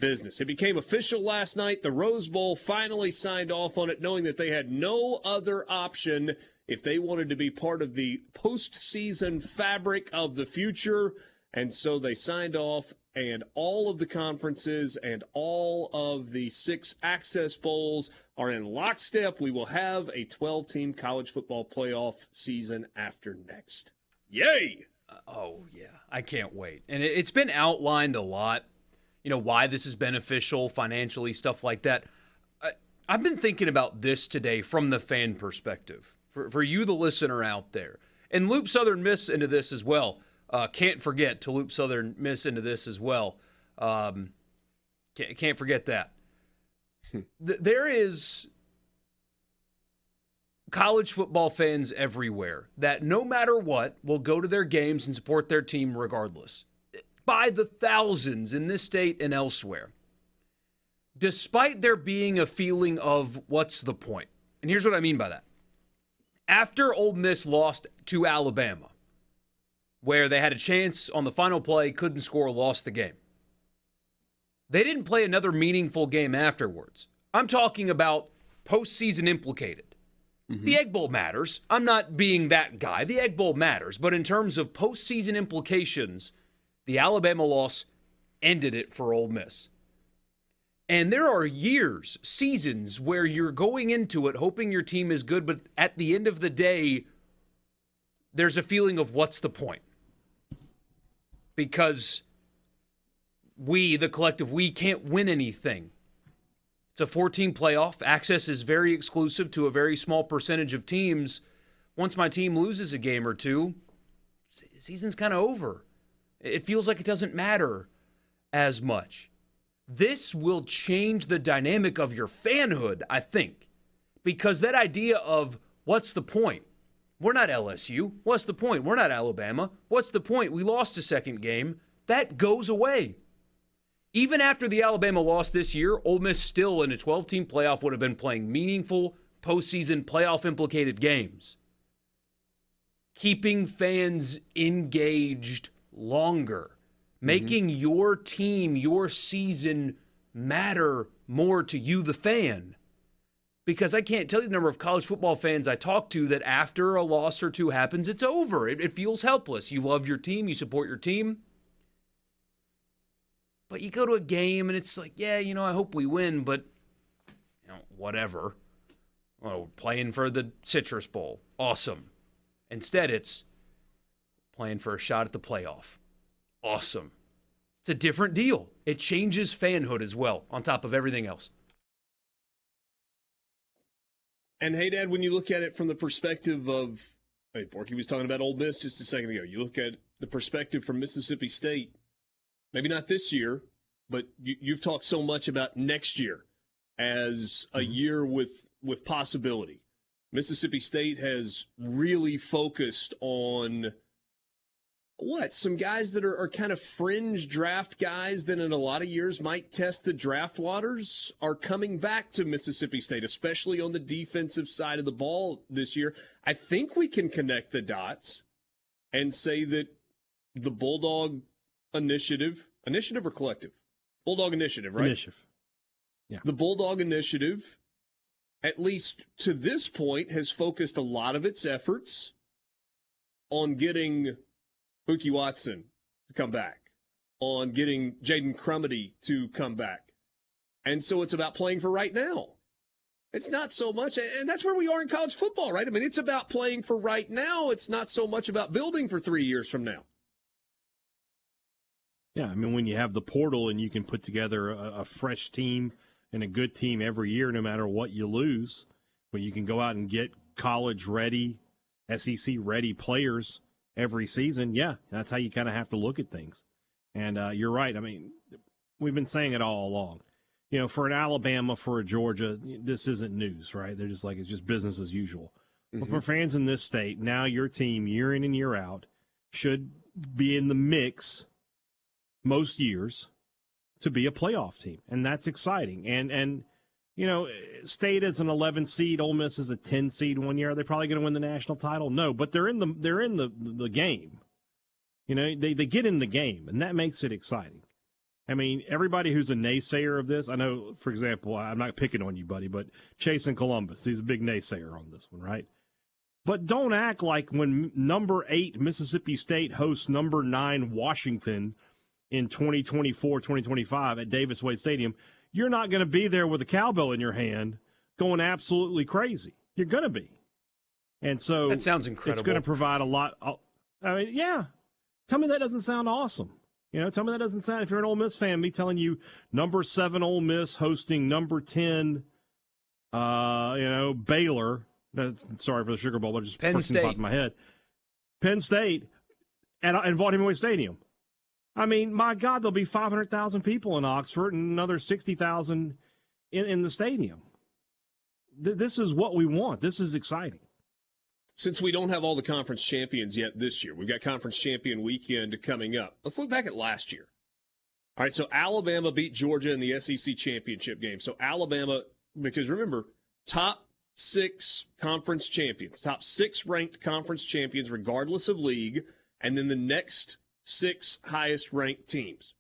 business. It became official last night. The Rose Bowl finally signed off on it, knowing that they had no other option if they wanted to be part of the postseason fabric of the future. And so they signed off, and all of the conferences and all of the 6 access bowls are in lockstep. We will have a 12-team college football playoff season after next. Yay! Oh, yeah. I can't wait. And it's been outlined a lot, why this is beneficial financially, stuff like that. I've been thinking about this today from the fan perspective, for you, the listener out there. And loop Southern Miss into this as well. Can't forget to loop Southern Miss into this as well. Can't forget that. There is college football fans everywhere that no matter what will go to their games and support their team regardless. By the thousands in this state and elsewhere. Despite there being a feeling of what's the point? And here's what I mean by that. After Ole Miss lost to Alabama, where they had a chance on the final play, couldn't score, lost the game. They didn't play another meaningful game afterwards. I'm talking about postseason implicated. Mm-hmm. The Egg Bowl matters. I'm not being that guy. The Egg Bowl matters. But in terms of postseason implications, the Alabama loss ended it for Ole Miss. And there are years, seasons, where you're going into it hoping your team is good, but at the end of the day, there's a feeling of what's the point? Because we, the collective, we can't win anything. It's a 14 playoff. Access is very exclusive to a very small percentage of teams. Once my team loses a game or two, the season's kind of over. It feels like it doesn't matter as much. This will change the dynamic of your fanhood, I think, because that idea of what's the point? We're not LSU. What's the point? We're not Alabama. What's the point? We lost a second game. That goes away. Even after the Alabama loss this year, Ole Miss still in a 12-team playoff would have been playing meaningful postseason playoff-implicated games. Keeping fans engaged longer. Making your team, your season matter more to you, the fan. Because I can't tell you the number of college football fans I talk to that after a loss or two happens, it's over. It feels helpless. You love your team. You support your team. But you go to a game and it's like, yeah, I hope we win, but whatever. Oh, playing for the Citrus Bowl. Awesome. Instead, it's playing for a shot at the playoff. Awesome. It's a different deal. It changes fanhood as well, on top of everything else. And hey, Dad, when you look at it from the perspective of, Borky was talking about Ole Miss just a second ago. You look at the perspective from Mississippi State, maybe not this year, but you've talked so much about next year as a year with possibility. Mississippi State has really focused on some guys that are kind of fringe draft guys that in a lot of years might test the draft waters are coming back to Mississippi State, especially on the defensive side of the ball this year. I think we can connect the dots and say that the Bulldog initiative or collective? Bulldog initiative, right? Initiative. Yeah. The Bulldog initiative, at least to this point, has focused a lot of its efforts on getting Mookie Watson to come back, on getting Jaden Crumedy to come back. And so it's about playing for right now. It's not so much, and that's where we are in college football, right? I mean, it's about playing for right now. It's not so much about building for 3 years from now. Yeah, I mean, when you have the portal and you can put together a fresh team and a good team every year, no matter what you lose, when you can go out and get college-ready, SEC-ready players every season, yeah, that's how you kind of have to look at things. And you're right. I mean, we've been saying it all along. For an Alabama, for a Georgia, this isn't news, right? They're just like, it's just business as usual. Mm-hmm. But for fans in this state, now your team, year in and year out, should be in the mix most years to be a playoff team. And that's exciting. And State is an 11 seed, Ole Miss is a 10 seed one year. Are they probably going to win the national title? No, but they're in the game. They get in the game, and that makes it exciting. I mean, everybody who's a naysayer of this, I know, for example, I'm not picking on you, buddy, but Chase in Columbus, he's a big naysayer on this one, right? But don't act like when number 8 Mississippi State hosts number 9 Washington in 2024, 2025 at Davis Wade Stadium, you're not going to be there with a cowbell in your hand going absolutely crazy. You're going to be. And so that sounds incredible. It's going to provide a lot. I mean, yeah. Tell me that doesn't sound awesome. Tell me that doesn't sound, if you're an Ole Miss fan, me telling you number 7 Ole Miss hosting number 10, Baylor. Sorry for the Sugar Bowl, but just Penn State popped in my head. Penn State and Vaught-Hemingway Stadium. I mean, my God, there'll be 500,000 people in Oxford and another 60,000 in the stadium. This is what we want. This is exciting. Since we don't have all the conference champions yet this year, we've got conference champion weekend coming up. Let's look back at last year. All right, so Alabama beat Georgia in the SEC championship game. So Alabama, because remember, top 6 conference champions, top 6 ranked conference champions regardless of league, and then the next 6 highest ranked teams.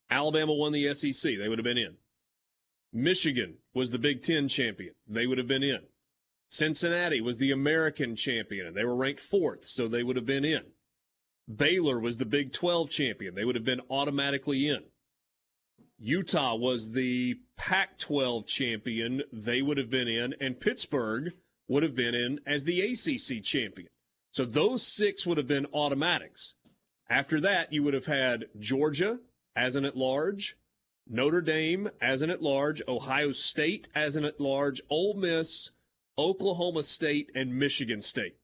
Alabama won the SEC. They would have been in. Michigan was the Big Ten champion. They would have been in. Cincinnati was the American champion, and they were ranked 4th, so they would have been in. Baylor was the Big 12 champion. They would have been automatically in. Utah was the Pac-12 champion. They would have been in. And Pittsburgh would have been in as the ACC champion. So those 6 would have been automatics. After that, you would have had Georgia as an at-large, Notre Dame as an at-large, Ohio State as an at-large, Ole Miss, Oklahoma State, and Michigan State.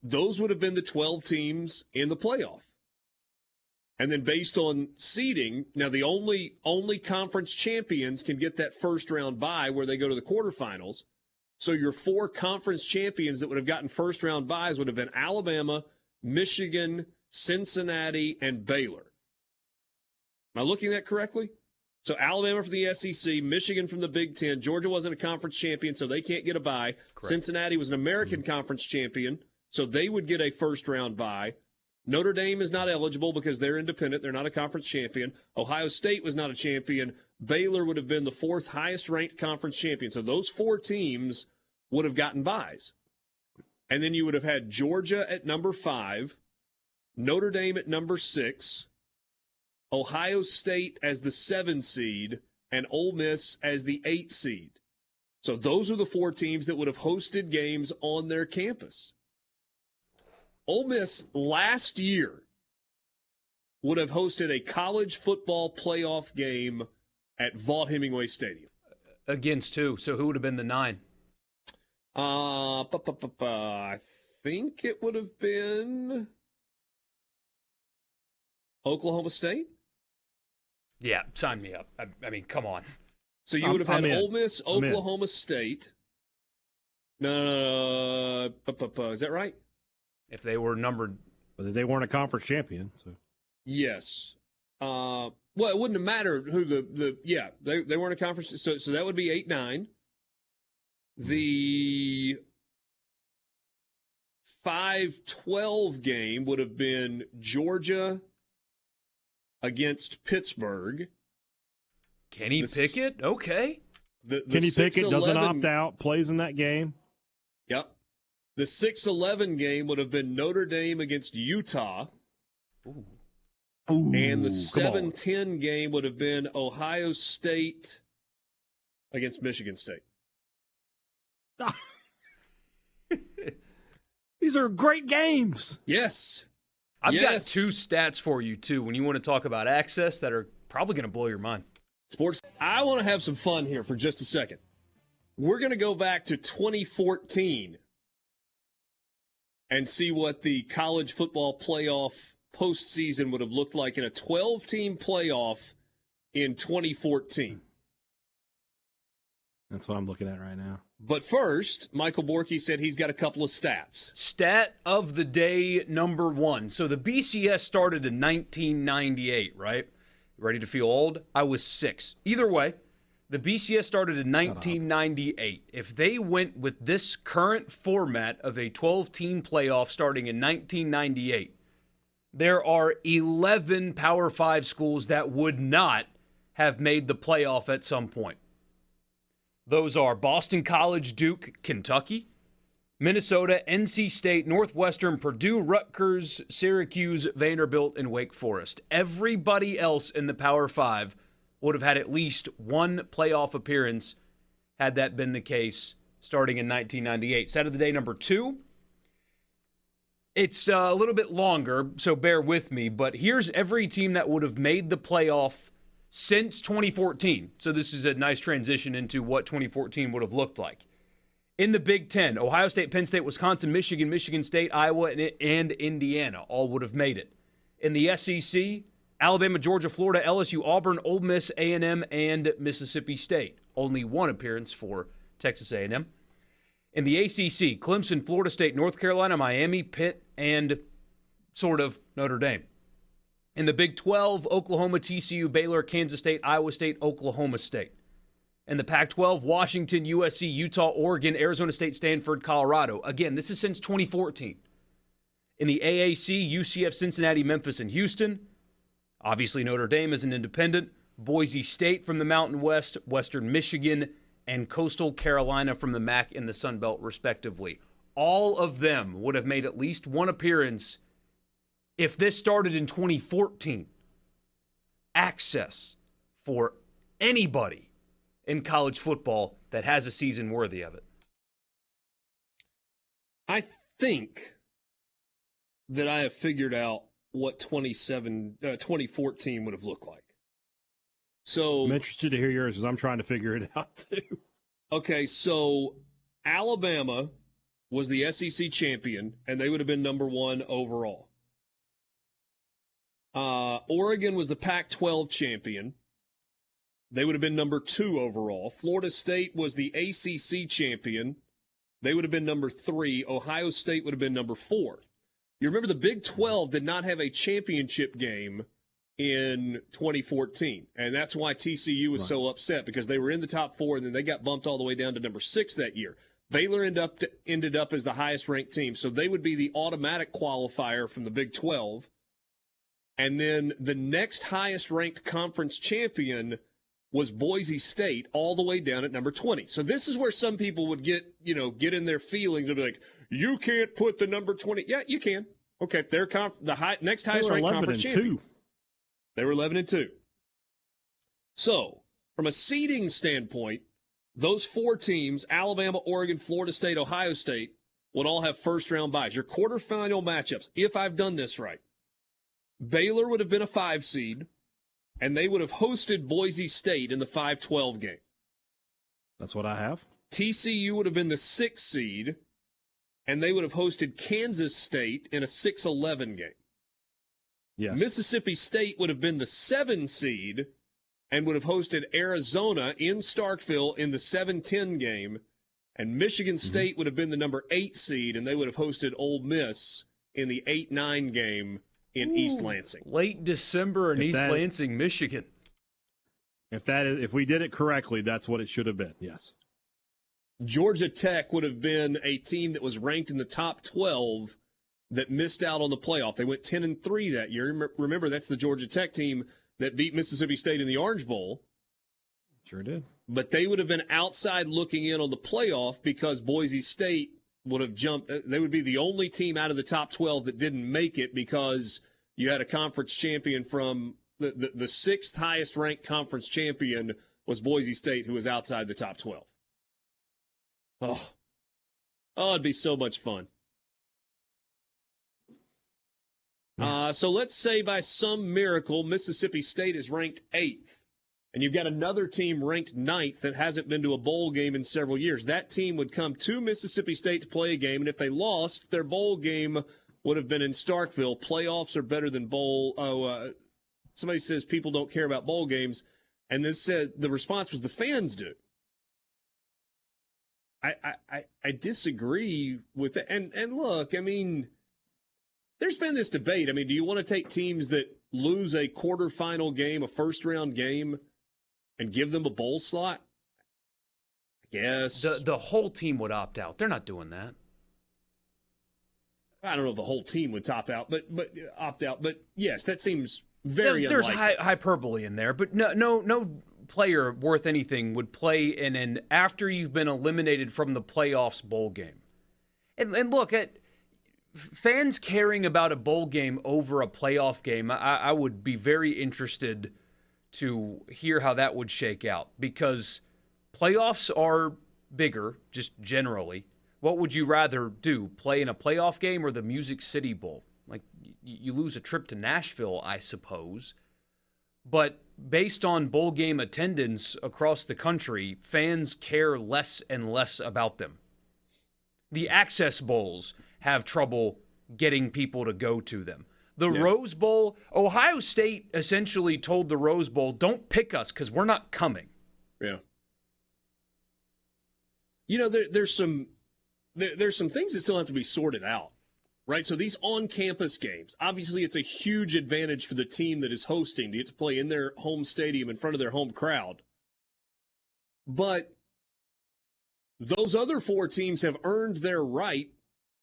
Those would have been the 12 teams in the playoff. And then based on seeding, now the only conference champions can get that first round bye where they go to the quarterfinals. So your 4 conference champions that would have gotten first round byes would have been Alabama, Michigan, Cincinnati, and Baylor. Am I looking at that correctly? So Alabama for the SEC, Michigan from the Big Ten. Georgia wasn't a conference champion, so they can't get a bye. Correct. Cincinnati was an American Conference champion, so they would get a first-round bye. Notre Dame is not eligible because they're independent. They're not a conference champion. Ohio State was not a champion. Baylor would have been the 4th highest-ranked conference champion. So those 4 teams would have gotten byes. And then you would have had Georgia at number 5, Notre Dame at number 6, Ohio State as the 7 seed, and Ole Miss as the 8 seed. So those are the 4 teams that would have hosted games on their campus. Ole Miss last year would have hosted a college football playoff game at Vaught-Hemingway Stadium. Against who? So who would have been the 9? I think it would have been Oklahoma State. Yeah, sign me up. I mean, come on. So you would have had Ole Miss, Oklahoma State. No, is that right? If they were numbered. But they weren't a conference champion. So. Yes. Well, it wouldn't have mattered who they weren't a conference. So that would be 8-9. The 5-12 game would have been Georgia against Pittsburgh. Kenny Pickett? Okay. Kenny Pickett doesn't opt out, plays in that game. Yep. The 6-11 game would have been Notre Dame against Utah. Ooh. And the 7-10 game would have been Ohio State against Michigan State. These are great games. Yes. I've got 2 stats for you, too, when you want to talk about access that are probably going to blow your mind. Sports. I want to have some fun here for just a second. We're going to go back to 2014 and see what the college football playoff postseason would have looked like in a 12-team playoff in 2014. That's what I'm looking at right now. But first, Michael Borky said he's got a couple of stats. Stat of the day number 1. So the BCS started in 1998, right? Ready to feel old? I was 6. Either way, the BCS started in 1998. If they went with this current format of a 12-team playoff starting in 1998, there are 11 Power 5 schools that would not have made the playoff at some point. Those are Boston College, Duke, Kentucky, Minnesota, NC State, Northwestern, Purdue, Rutgers, Syracuse, Vanderbilt, and Wake Forest. Everybody else in the Power 5 would have had at least one playoff appearance had that been the case starting in 1998. Set of the day number 2. It's a little bit longer, so bear with me, but here's every team that would have made the playoff since 2014. So this is a nice transition into what 2014 would have looked like. In the Big Ten, Ohio State, Penn State, Wisconsin, Michigan, Michigan State, Iowa, and Indiana all would have made it. In the SEC, Alabama, Georgia, Florida, LSU, Auburn, Ole Miss, A&M, and Mississippi State. Only one appearance for Texas A&M. In the ACC, Clemson, Florida State, North Carolina, Miami, Pitt, and sort of Notre Dame. In the Big 12, Oklahoma, TCU, Baylor, Kansas State, Iowa State, Oklahoma State. In the Pac-12, Washington, USC, Utah, Oregon, Arizona State, Stanford, Colorado. Again, this is since 2014. In the AAC, UCF, Cincinnati, Memphis, and Houston. Obviously, Notre Dame is an independent. Boise State from the Mountain West, Western Michigan, and Coastal Carolina from the MAC and the Sun Belt, respectively. All of them would have made at least one appearance if this started in 2014. Access for anybody in college football that has a season worthy of it. I think that I have figured out what 2014 would have looked like. So I'm interested to hear yours because I'm trying to figure it out too. Okay, so Alabama was the SEC champion, and they would have been number 1 overall. Oregon was the Pac-12 champion. They would have been number 2 overall. Florida State was the ACC champion. They would have been number 3. Ohio State would have been number 4. You remember the Big 12 did not have a championship game in 2014, and that's why TCU was so upset, because they were in the top 4, and then they got bumped all the way down to number 6 that year. Baylor ended up as the highest-ranked team, so they would be the automatic qualifier from the Big 12. And then the next highest-ranked conference champion was Boise State, all the way down at number 20. So this is where some people would get in their feelings. They'll be like, you can't put the number 20. Yeah, you can. Okay, they're next highest-ranked conference champion. They were 11-2. So, from a seeding standpoint, those 4 teams, Alabama, Oregon, Florida State, Ohio State, would all have first-round byes. Your quarterfinal matchups, if I've done this right, Baylor would have been a 5 seed, and they would have hosted Boise State in the 5-12 game. That's what I have. TCU would have been the 6 seed, and they would have hosted Kansas State in a 6-11 game. Yes. Mississippi State would have been the 7 seed and would have hosted Arizona in Starkville in the 7-10 game, and Michigan State would have been the number 8 seed, and they would have hosted Ole Miss in the 8-9 game in East Lansing. Late December in East Lansing, Michigan. If we did it correctly, that's what it should have been. Yes. Georgia Tech would have been a team that was ranked in the top 12 that missed out on the playoff. They went 10-3 that year. Remember, that's the Georgia Tech team that beat Mississippi State in the Orange Bowl. Sure did. But they would have been outside looking in on the playoff because Boise State would have jumped. They would be the only team out of the top 12 that didn't make it because you had a conference champion from the 6th highest ranked conference champion was Boise State, who was outside the top 12. Oh, it'd be so much fun. So let's say by some miracle, Mississippi State is ranked 8th, and you've got another team ranked 9th that hasn't been to a bowl game in several years. That team would come to Mississippi State to play a game, and if they lost, their bowl game would have been in Starkville. Playoffs are better than bowl. Somebody says people don't care about bowl games, and this said the response was the fans do. I disagree with it. And look, I mean, there's been this debate. I mean, do you want to take teams that lose a quarterfinal game, a first-round game, and give them a bowl slot? I guess. The whole team would opt out. They're not doing that. I don't know if the whole team would opt out, but yes, that seems very There's unlikely. hyperbole in there, but no player worth anything would play in an after you've been eliminated from the playoffs bowl game. And look, at fans caring about a bowl game over a playoff game, I would be very interested to hear how that would shake out, because playoffs are bigger, just generally. What would you rather do, play in a playoff game or the Music City Bowl? Like, you lose a trip to Nashville, I suppose. But based on bowl game attendance across the country, fans care less and less about them. The Access Bowls have trouble getting people to go to them. The Rose Bowl, Ohio State essentially told the Rose Bowl, don't pick us because we're not coming. Yeah. You know, there's some things that still have to be sorted out, right? So these on-campus games, obviously it's a huge advantage for the team that is hosting to get to play in their home stadium in front of their home crowd. But those other 4 teams have earned their right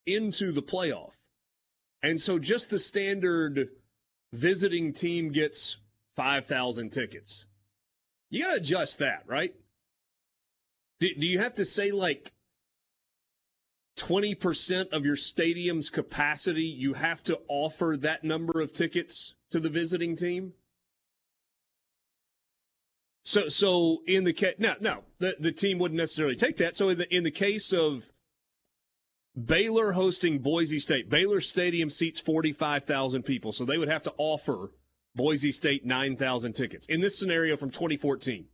into the playoff. And so just the standard visiting team gets 5,000 tickets. You got to adjust that, right? Do you have to say, like, 20% of your stadium's capacity, you have to offer that number of tickets to the visiting team? So in the case, no, the team wouldn't necessarily take that. So in the case of Baylor hosting Boise State, Baylor Stadium seats 45,000 people, so they would have to offer Boise State 9,000 tickets. In this scenario from 2014,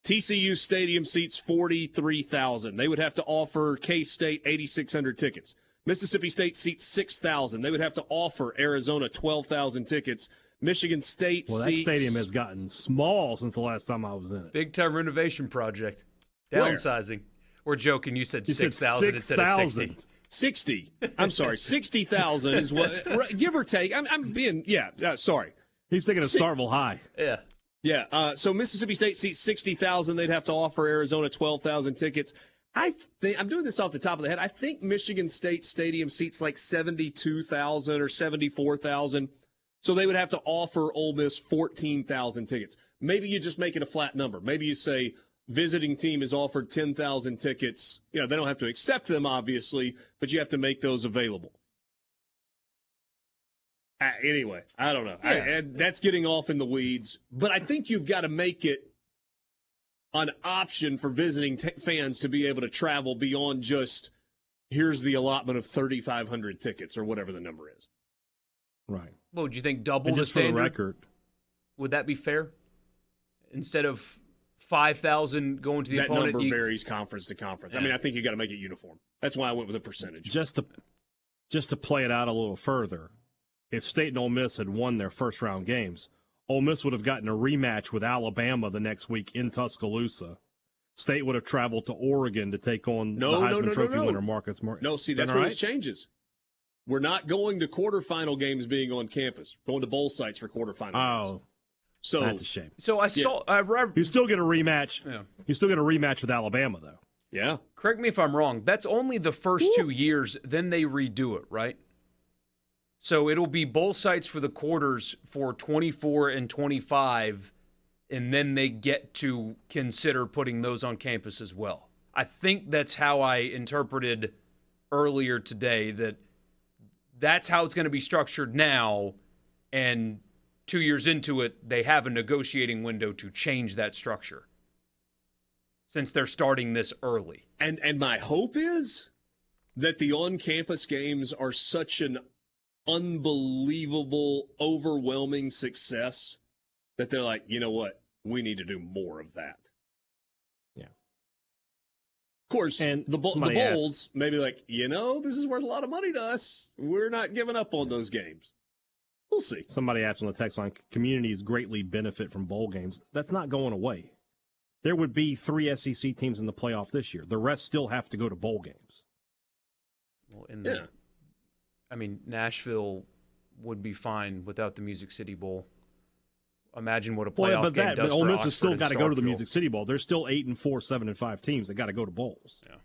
TCU Stadium seats 43,000. They would have to offer K-State 8,600 tickets. Mississippi State seats 6,000. They would have to offer Arizona 12,000 tickets. Michigan State seats... Well, that stadium has gotten small since the last time I was in it. Big-time renovation project. Downsizing. Where? We're joking. You said 6,000 instead of 60. 60. I'm sorry. 60,000 is what, give or take. I'm being, sorry. He's thinking of Starkville High. Yeah. Yeah, so Mississippi State seats 60,000. They'd have to offer Arizona 12,000 tickets. I think I'm doing this off the top of the head. I think Michigan State Stadium seats like 72,000 or 74,000. So they would have to offer Ole Miss 14,000 tickets. Maybe you just make it a flat number. Maybe you say visiting team is offered 10,000 tickets. You know, they don't have to accept them, obviously, but you have to make those available. Anyway, I don't know. Yeah. That's getting off in the weeds. But I think you've got to make it an option for visiting fans to be able to travel beyond just, here's the allotment of 3,500 tickets or whatever the number is. Right. Well, would you think double and the just standard? For the record. Would that be fair? Instead of 5,000 going to the opponent? That number varies conference to conference. Yeah. I mean, I think you got to make it uniform. That's why I went with a percentage. Just to play it out a little further, if State and Ole Miss had won their first-round games, Ole Miss would have gotten a rematch with Alabama the next week in Tuscaloosa. State would have traveled to Oregon to take on the Heisman Trophy winner Marcus Morris. No, see, that's where this changes. We're not going to quarterfinal games being on campus. Going to bowl sites for quarterfinal games. So that's a shame. So I saw. You still get a rematch. Yeah. You still get a rematch with Alabama, though. Yeah. Correct me if I'm wrong. That's only the first 2 years. Then they redo it, right? So it'll be bowl sites for the quarters for 24 and 25, and then they get to consider putting those on campus as well. I think that's how I interpreted earlier today, that's how it's going to be structured now, and 2 years into it, they have a negotiating window to change that structure since they're starting this early. And my hope is that the on-campus games are such an unbelievable, overwhelming success that they're like, you know what? We need to do more of that. Yeah. Of course, and the bowls maybe like, this is worth a lot of money to us. We're not giving up on those games. We'll see. Somebody asked on the text line, communities greatly benefit from bowl games. That's not going away. There would be 3 SEC teams in the playoff this year. The rest still have to go to bowl games. Well, I mean, Nashville would be fine without the Music City Bowl. Imagine what a playoff game does but Ole Miss for has still got to go to the Starkville. Music City Bowl. There's still 8 and 4, 7 and 5 teams that got to go to bowls. Yeah.